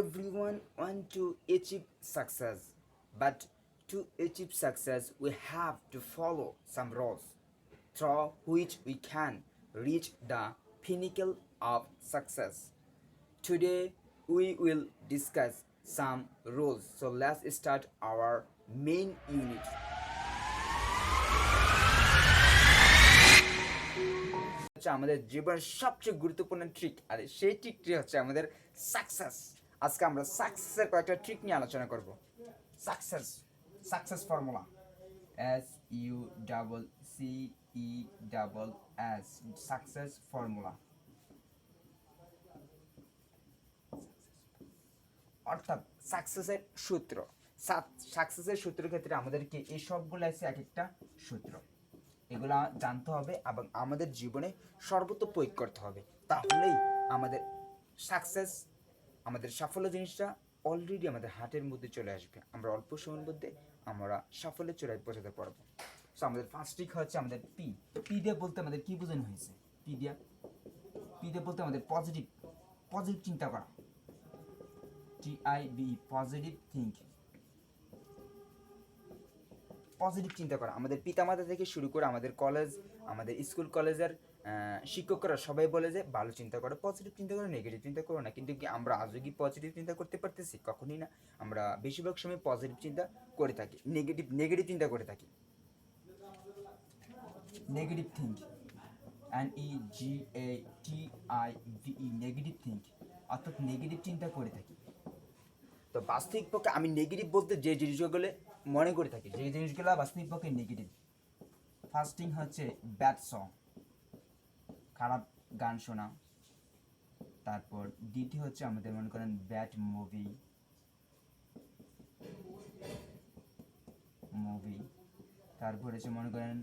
Everyone want to achieve success, but to achieve success, we have to follow some rules through which we can reach the pinnacle of success. Today, we will discuss some rules. So, let's start our main unit. হচ্ছে আমাদের জীবনের সবচেয়ে গুরুত্বপূর্ণ trick, আর সেই ট্রিকটি হচ্ছে আমাদের success. আজকে আমরা সাকসেসের কয়েকটা ট্রিক নিয়ে আলোচনা করব। Success success formula, SUCCESS, success formula. অর্থাৎ সাকসেসের সূত্র। সাকসেসের সূত্রের ক্ষেত্রে আমাদেরকে এই সবগুলো আছে এক একটা সূত্র, এগুলা জানতে হবে এবং আমাদের জীবনে সর্বত্র প্রয়োগ করতে হবে। তাহলেই আমাদের সাকসেস, আমাদের সাফল্য জিনিসটা অলরেডি আমাদের হাতের মধ্যে চলে আসবে। আমরা অল্প সময়ের মধ্যে আমরা সাফল্যের চূড়ায় পৌঁছাতে পারবো। সো আমাদের ফার্স্ট ট্রিক হচ্ছে আমাদের পি দিয়ে বলতে আমাদের কি বোঝানো হয়েছে? পি দিয়ে বলতে আমাদের পজিটিভ চিন্তা করা। TIB, positive thinking. পজিটিভ চিন্তা করা। আমাদের পিতামাতা থেকে শুরু করে আমাদের কলেজ, আমাদের স্কুল কলেজের শিক্ষকরা সবাই বলে যে ভালো চিন্তা করো, পজিটিভ চিন্তা করো, নেগেটিভ চিন্তা করো না। কিন্তু কি আমরা আজও কি পজিটিভ চিন্তা করতে পারতেছি? কখনই না। আমরা বেশিরভাগ সময় পজিটিভ চিন্তা করে থাকি, নেগেটিভ চিন্তা করে থাকি। Negative thinking, NEGATIVE, negative thinking, অর্থাৎ নেগেটিভ চিন্তা করে থাকি। তো বাস্তবিক পক্ষে আমি নেগেটিভ বলতে যে জিনিসগুলো মনে করে থাকি, যে জিনিসগুলো বাস্তবিক পক্ষে নেগেটিভ। ফার্স্টিং হচ্ছে ব্যাড সং, খারাপ গান শোনা। তারপর দ্বিতীয় হচ্ছে আমাদের মনে করেন ব্যাড মুভি। তারপর হচ্ছে মনে করেন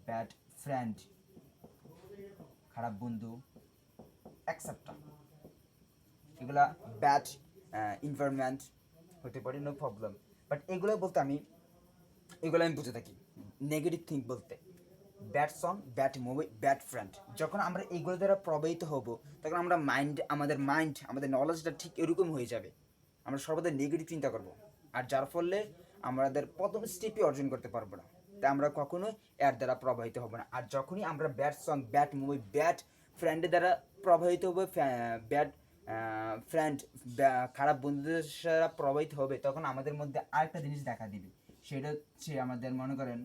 ব্যাড ফ্রেন্ড, খারাপ বন্ধু, অ্যাকসেপ্টা। এগুলা ব্যাড এনভায়রনমেন্ট হতে পারে, নো প্রবলেম। বাট এগুলো আমি বুঝে থাকি নেগেটিভ থিঙ্ক বলতে। Bad song, bad movie, bad friend. যখন আমরা এইগুলো দ্বারা প্রভাবিত হব, তখন আমাদের নলেজটা ঠিক এরকম হয়ে যাবে। আমরা সর্বদা নেগেটিভ চিন্তা করব, আর যার ফলে আমাদের প্রথম স্টেপই অর্জন করতে পারবো না। তাই আমরা কখনোই এর দ্বারা প্রভাবিত হব না। আর যখনই আমরা bad song, bad movie, bad ফ্রেন্ডের দ্বারা প্রভাবিত হবো, ব্যাড ফ্রেন্ড, খারাপ বন্ধুদের দ্বারা প্রভাবিত হবে, তখন আমাদের মধ্যে আরেকটা জিনিস দেখা দিবে। সেটা হচ্ছে আমাদের মনে করেন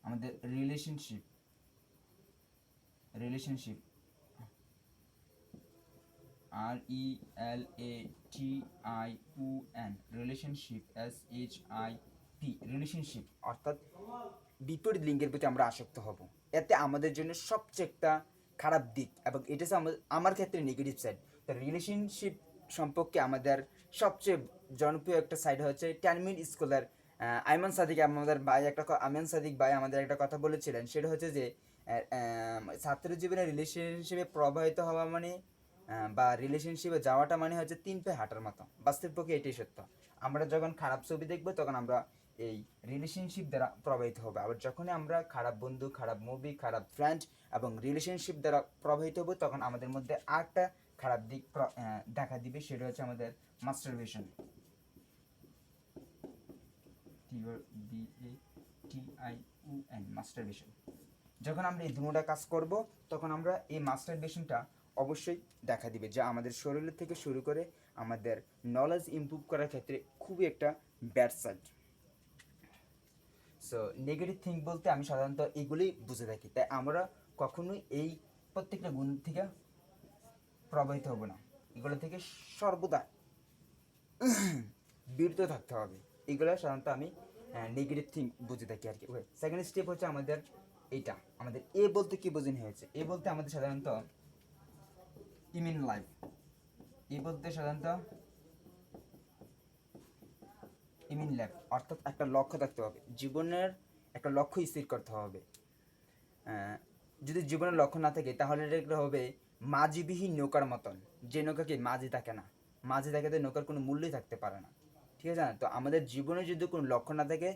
আমাদের relationship RELATION, relationship, SHIP, relationship, অর্থাৎ বিপরীত লিঙ্গের প্রতি আমরা আসক্ত হব। এতে আমাদের জন্য সবচেয়ে একটা খারাপ দিক, এবং এটা আমার ক্ষেত্রে নেগেটিভ সাইড। তো রিলেশনশিপ সম্পর্কে আমাদের সবচেয়ে জনপ্রিয় একটা সাইড হচ্ছে ট্যানমিন স্কলার আইমান সাদিক ভাই আমাদের একটা কথা বলেছিলেন। সেটা হচ্ছে যে ছাত্র জীবনে রিলেশনশিপে প্রভাবিত হওয়া মানে বা রিলেশনশিপে যাওয়াটা মানে হচ্ছে 3 পায়ে হাঁটার মতো। বাস্তব পক্ষে এটাই সত্য। আমরা যখন খারাপ ছবি দেখবো, তখন আমরা এই রিলেশনশিপ দ্বারা প্রভাবিত হবে। আবার যখনই আমরা খারাপ বন্ধু, খারাপ মুভি, খারাপ ফ্রেন্ড এবং রিলেশনশিপ দ্বারা প্রভাবিত হবো, তখন আমাদের মধ্যে আরেকটা খারাপ দিক দেখা দিবে। সেটা হচ্ছে আমাদের মাস্টারবেশন, মাস্টারবেশন। যখন আমরা এই দুটোটা কাজ করব, তখন আমরা এই মাস্টারবেশনটা অবশ্যই দেখা দিবে, যা আমাদের শরীরের থেকে শুরু করে আমাদের নলেজ ইমপ্রুভ করার ক্ষেত্রে খুবই একটা bad side. So negative think বলতে আমি সাধারণত এগুলোই বুঝে থাকি। তাই আমরা কখনোই এই প্রত্যেকটা গুণ থেকে প্রভাবিত হব না। এগুলো থেকে সর্বদা বিরত থাকতে হবে। এগুলো সাধারণত আমি নেগেটিভ থিঙ্ক বুঝে থাকি আর কি। ওকে, সেকেন্ড স্টেপ হচ্ছে আমাদের এইটা। আমাদের এ বলতে কি বোঝানো হয়েছে? এ বলতে আমাদের সাধারণত ইমিন লাইফ। ইমিন লাইফ অর্থাৎ একটা লক্ষ্য থাকতে হবে, জীবনের একটা লক্ষ্য স্থির করতে হবে। যদি জীবনের লক্ষ্য না থাকে, তাহলে এটা হবে মাঝিবিহীন নৌকার মতন, যে নৌকাকে মাঝি থাকে না। মাঝি থাকাতে নৌকার কোনো মূল্যই থাকতে পারে না, ঠিক আছে না? তো আমাদের জীবনে যদি কোনো লক্ষ্য না থাকে,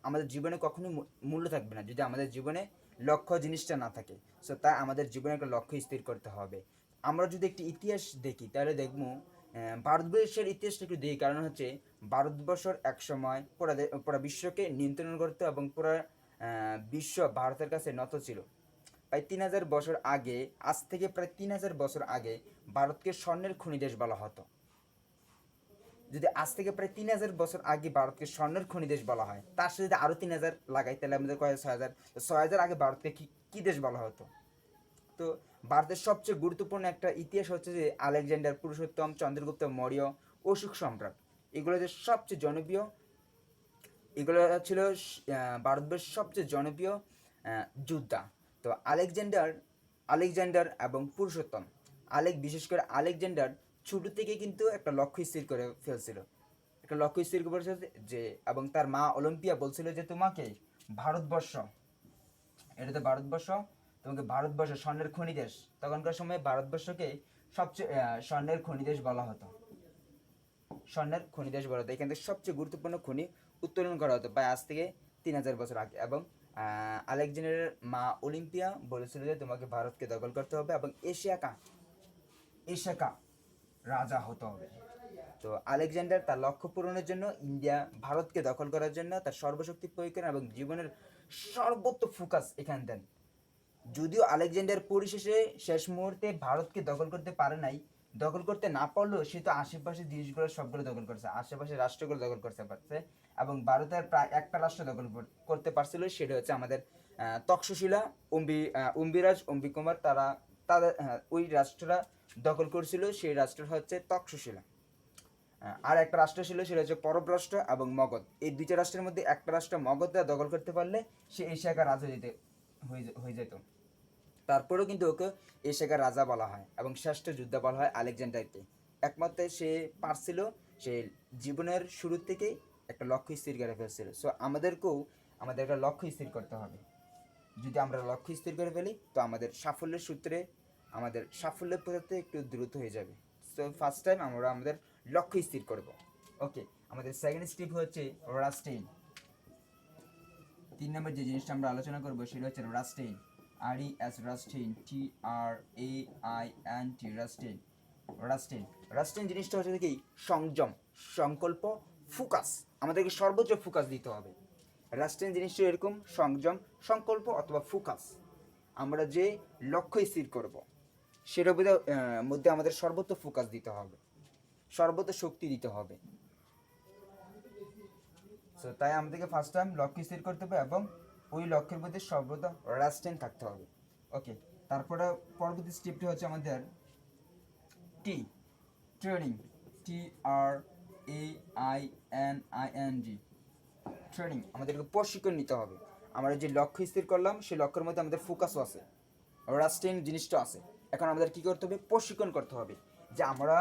আমাদের জীবনে কখনোই মূল্য থাকবে না, যদি আমাদের জীবনে লক্ষ্য জিনিসটা না থাকে। সো তাই আমাদের জীবনে একটা লক্ষ্য স্থির করতে হবে। আমরা যদি একটি ইতিহাস দেখি তাহলে দেখবো ভারতবর্ষের ইতিহাসটা একটু দেখি, কারণ হচ্ছে ভারতবর্ষের এক সময় পুরা বিশ্বকে নিয়ন্ত্রণ করতো এবং পুরা বিশ্ব ভারতের কাছে নত ছিল। প্রায় 3000 বছর আগে, আজ থেকে প্রায় 3000 বছর আগে ভারতকে স্বর্ণের খনি দেশ বলা হতো। যদি আজ থেকে প্রায় 3000 বছর আগে ভারতকে স্বর্ণের খনি দেশ বলা হয়, তার সাথে যদি আরো 3000 লাগাই তাহলে আমাদের কয় 6000, 6000 আগে ভারতকে কি দেশ বলা হতো। তো ভারতের সবচেয়ে গুরুত্বপূর্ণ একটা ইতিহাস হচ্ছে যে আলেকজান্ডার, পুরুষোত্তম, চন্দ্রগুপ্ত মৌর্য, অশোক সম্রাট, এগুলো যে সবচেয়ে জনপ্রিয়, এগুলো ছিল ভারতবর্ষের সবচেয়ে জনপ্রিয় যোদ্ধা। তো আলেকজান্ডার এবং পুরুষোত্তম, বিশেষ করে আলেকজান্ডার ছোট থেকে কিন্তু একটা লক্ষ্য স্থির করে ফেলছিল, একটা লক্ষ্য স্থির করেছিল যে, এবং তার মা অলিম্পিয়া বলছিল যে তোমাকে ভারতবর্ষ, এটা তো ভারতবর্ষ, তোমাকে ভারতবর্ষ স্বর্ণের খনি দেশ, তখনকার সময় ভারতবর্ষকে সবচেয়ে স্বর্ণের খনি দেশ বলা হতো, স্বর্ণের খনি দেশ বলা হতো। এখান থেকে সবচেয়ে গুরুত্বপূর্ণ খনি উত্তোলন করা হতো প্রায় আজ থেকে 3000 বছর আগে। এবং আলেকজান্ডারের মা অলিম্পিয়া বলেছিল যে তোমাকে ভারতকে দখল করতে হবে এবং এশিয়া রাজা হতে হবে। তো আলেকজান্ডার তার লক্ষ্য পূরণের জন্য ভারতকে দখল করার জন্য তার সর্বশক্তি প্রয়োগ করেন এবং জীবনের সর্বোচ্চ ফোকাস এখানে দেন। যদিও আলেকজান্ডার পরিশেষে শেষ মুহূর্তে ভারতকে দখল করতে পারে নাই, দখল করতে না পারলেও সে তো আশেপাশের দেশগুলো সবগুলো দখল করছে, আশেপাশের রাষ্ট্রগুলো দখল করতে পারছে এবং ভারতের প্রায় একটা রাষ্ট্র দখল করতে পারছিল, সেটা হচ্ছে আমাদের তক্ষশিলা, অম্বিরাজ, অম্বিকুমার, তাদের ওই রাষ্ট্রটা দখল করছিল, সেই রাষ্ট্র হচ্ছে তক্ষশিলা। আর একটা রাষ্ট্র ছিল, সেটা হচ্ছে পরব রাষ্ট্র এবং মগধ। এই দুইটা রাষ্ট্রের মধ্যে একটা রাষ্ট্র মগধটা দখল করতে পারলে সে এশিয়াকার রাজা হয়ে যেত। তারপরেও কিন্তু ওকে এশিয়াকার রাজা বলা হয় এবং শ্রেষ্ঠ যোদ্ধা বলা হয় আলেকজান্ডারকে। একমাত্র সে পারছিল, সে জীবনের শুরু থেকেই একটা লক্ষ্য স্থির করে ফেলছিল। সো আমাদেরকেও আমাদের একটা লক্ষ্য স্থির করতে হবে। যদি আমরা লক্ষ্য স্থির করে ফেলি তো আমাদের সাফল্যের সূত্রে, আমাদের সাফল্যের পথে একটু দ্রুত হয়ে যাবে। সো ফার্স্ট টাইম আমরা আমাদের লক্ষ্য স্থির করব। ওকে, আমাদের সেকেন্ড স্টেপ হচ্ছে রাস্টেইন। 3 নম্বর যে জিনিসটা আমরা আলোচনা করবো সেটা হচ্ছে রাস্টেইন, রাস্টেইন, TRAINT, রাস্টেইন জিনিসটা হচ্ছে কি সংযম, সংকল্প, ফোকাস। আমাদেরকে সর্বোচ্চ ফোকাস দিতে হবে। রাস্টেইন জিনিসটা এরকম সংযম, সংকল্প অথবা ফোকাস। আমরা যে লক্ষ্য স্থির করব সেটার মধ্যে আমাদের সর্বোচ্চ ফোকাস দিতে হবে, সর্বোচ্চ শক্তি দিতে হবে। সো তাই আমাদেরকে ফার্স্ট টাইম লক্ষ্য স্থির করতে হবে এবং ওই লক্ষ্যের মধ্যে সর্বদা রাস্টেইন থাকতে হবে। ওকে, তারপরে পরবর্তী স্টেপটি হচ্ছে আমাদের ট্রেনিং, TRAINING, ট্রেনিং। আমাদেরকে প্রশিক্ষণ নিতে হবে। আমরা যে লক্ষ্য স্থির করলাম সেই লক্ষ্যের মধ্যে আমাদের ফোকাসও আছে, রাস্টেইন জিনিসটা আছে। এখন আমাদের কি করতে হবে? প্রশিক্ষণ করতে হবে যে আমরা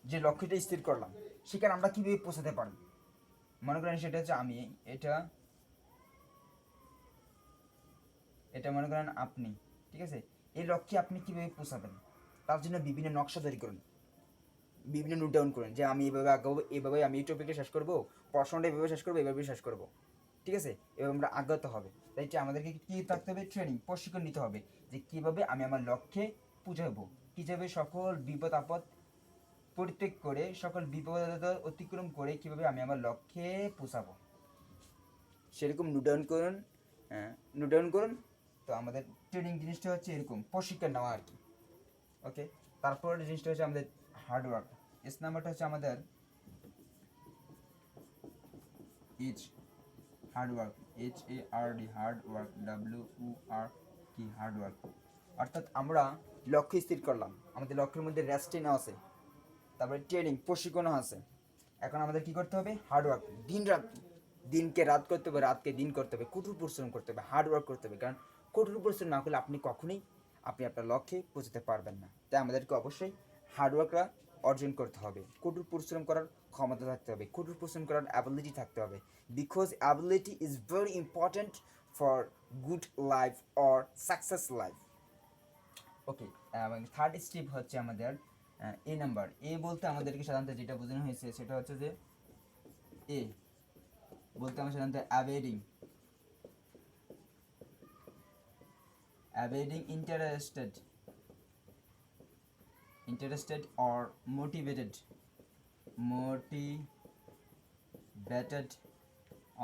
যে লক্ষ্যটা স্থির করলাম সেখানে আমরা কীভাবে পৌঁছাতে পারি। মনে করেন সেটা হচ্ছে আমি, এটা মনে করেন আপনি, ঠিক আছে? এই লক্ষ্যে আপনি কীভাবে পৌঁছাবেন তার জন্য বিভিন্ন নকশা তৈরি করুন, বিভিন্ন নোট ডাউন করেন যে আমি এভাবে আগাবো, এভাবে আমি এই টপিকটা শেষ করবো, পড়াশোনাটা এভাবে শেষ করবো, এভাবে শেষ করবো, ঠিক আছে? এভাবে আমরা আগাতে হবে। তাই আমাদেরকে কী থাকতে হবে? ট্রেনিং, প্রশিক্ষণ নিতে হবে যে কীভাবে আমি আমার লক্ষ্যে পৌঁছাবো, কীভাবে সকল বিপদ আপদ পরিত্যাগ করে, সকল বিপদ অতিক্রম করে কীভাবে আমি আমার লক্ষ্যে পৌঁছাবো, সেরকম নোট ডাউন করুন। তো আমাদের ট্রেনিং জিনিসটা হচ্ছে এরকম প্রশিক্ষণ নেওয়া আর কি। ওকে, তারপর জিনিসটা হচ্ছে আমাদের হার্ডওয়ার্ক। এস নাম্বারটা হচ্ছে আমাদের হার্ডওয়ার্ক, হার্ডওয়ার্ক। অর্থাৎ আমরা লক্ষ্য স্থির করলাম, আমাদের লক্ষ্যের মধ্যে রেস্টিং আছে, তারপরে ট্রেনিং, প্রশিক্ষণও আছে। এখন আমাদের কি করতে হবে? হার্ডওয়ার্ক, দিনকে রাত করতে হবে, রাতকে দিন করতে হবে, কঠোর পরিশ্রম করতে হবে, হার্ডওয়ার্ক করতে হবে। কারণ কঠোর পরিশ্রম না করলে আপনি কখনোই আপনার লক্ষ্যে পৌঁছাতে পারবেন না। তাই আমাদেরকে অবশ্যই হার্ডওয়ার্করা অর্জন করতে হবে, কঠোর পরিশ্রম করার ক্ষমতা থাকতে হবে, কঠোর পরিশ্রম করার অ্যাবিলিটি থাকতে হবে। Because ability is very important for good life or success life. Okay, এবং থার্ড স্টেপ হচ্ছে আমাদের এ নাম্বার। এ বলতে আমাদেরকে সাধারণত যেটা বোঝানো হয়েছে সেটা হচ্ছে যে এ বলতে আমরা সাধারণত avoiding, abiding, interested or motivated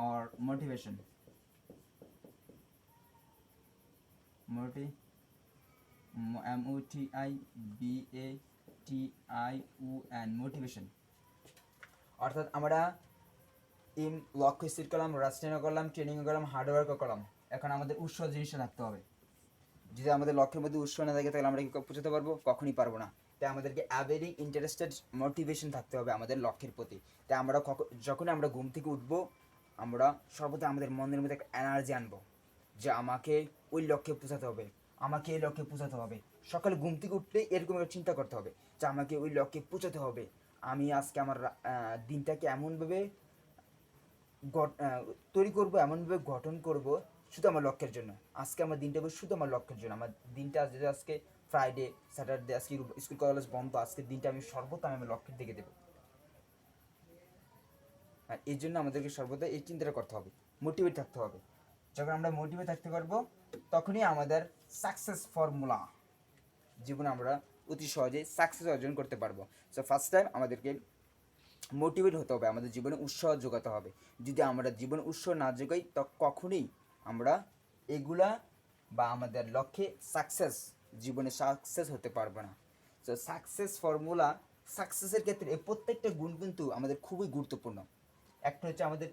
or motivation, motivation, motivation. অর্থাৎ আমরা লক্ষ্য স্থির করলাম, রাস্তায়ও করলাম, ট্রেনিংও করলাম, হার্ডওয়ার্কও করলাম, এখন আমাদের উৎসাহ জিনিসটা থাকতে হবে। যদি আমাদের লক্ষ্যের মধ্যে উৎসাহ না থাকে তাহলে আমরা কি পৌঁছাতে পারবো? কখনই পারবো না। তাই আমাদেরকে অ্যাভেরিং ইন্টারেস্টেড মোটিভেশন থাকতে হবে আমাদের লক্ষ্যের প্রতি। তাই আমরা যখনই আমরা ঘুম থেকে উঠবো, আমরা সর্বদা আমাদের মনের মধ্যে একটা এনার্জি আনবো যে আমাকে ওই লক্ষ্যে পৌঁছাতে হবে, আমাকে এই লক্ষ্যে পৌঁছাতে হবে। সকালে ঘুম থেকে উঠলে এরকম একটা চিন্তা করতে হবে যে আমাকে ওই লক্ষ্যে পৌঁছাতে হবে। আমি আজকে আমার দিনটাকে এমনভাবে তৈরি করবো, এমনভাবে গঠন করব শুধু আমার লক্ষ্যের জন্য। আজকে আমার দিনটা শুধু আমার লক্ষ্যের জন্য। আমার দিনটা আজকে ফ্রাইডে, স্যাটারডে, আজকে স্কুল কলেজ বন্ধ, আজকের দিনটা আমি সর্বদা আমি লক্ষ্যের দিকে দেবো। আর এই জন্য আমাদেরকে সর্বদা এই চিন্তাটা করতে হবে, মোটিভেট থাকতে হবে। যখন আমরা মোটিভেট থাকতে পারবো তখনই আমাদের সাকসেস ফর্মুলা জীবনে আমরা অতি সহজেই সাকসেস অর্জন করতে পারবো। সো ফার্স্ট টাইম আমাদেরকে মোটিভেট হতে হবে, আমাদের জীবনে উৎসাহ যোগাতে হবে। যদি আমরা জীবনে উৎসাহ না যোগাই তো কখনোই আমরা এগুলা বা আমাদের লক্ষ্যে জীবনে সাকসেস হতে পারবো না। তো সাকসেস ফর্মুলা, সাকসেসের ক্ষেত্রে এই প্রত্যেকটা গুণ কিন্তু আমাদের খুবই গুরুত্বপূর্ণ। একটা হচ্ছে আমাদের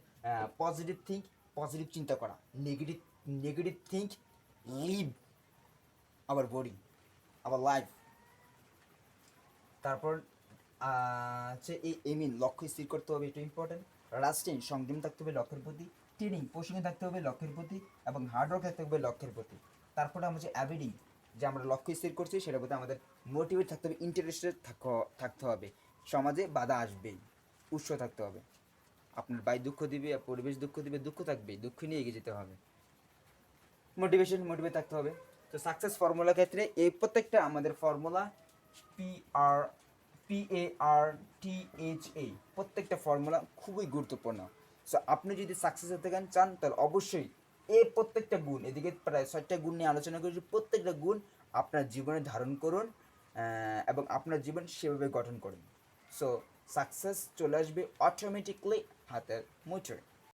পজিটিভ থিঙ্ক, পজিটিভ চিন্তা করা, negative think, live our body, our life. তারপর হচ্ছে এই লক্ষ্য স্থির করতে হবে, এটা ইম্পর্টেন্ট। রাস্টিং, সংযম থাকতে হবে লক্ষ্যের প্রতি। ট্রেনিং, প্রশিক্ষণ থাকতে হবে লক্ষ্যের প্রতি এবং হার্ডওয়ার্ক থাকতে হবে লক্ষ্যের প্রতি। তারপরে আমরা যে অ্যাবিডিং, যে আমরা লক্ষ্য স্থির করছি সেটার প্রতি আমাদের মোটিভেট থাকতে হবে, ইন্টারেস্টেড থাকতে হবে। সমাজে বাধা আসবেই, উৎসাহ থাকতে হবে। আপনার বাড়ি দুঃখ দিবে, পরিবেশ দুঃখ দিবে, দুঃখ থাকবে, দুঃখ নিয়ে এগিয়ে যেতে হবে। মোটিভেট থাকতে হবে। তো সাকসেস ফর্মুলার ক্ষেত্রে এই প্রত্যেকটা আমাদের ফর্মুলা PARTHA প্রত্যেকটা ফর্মুলা খুবই গুরুত্বপূর্ণ। সো আপনি যদি সাকসেস হতে চান তাহলে অবশ্যই এই প্রত্যেকটা গুণ, এদিকে প্রায় 6টা গুণ নিয়ে আলোচনা করেছি, প্রত্যেকটা গুণ আপনার জীবনে ধারণ করুন এবং আপনার জীবন সেভাবে গঠন করুন। সো সাকসেস চলে আসবে অটোমেটিকলি হাতের মুঠোয়।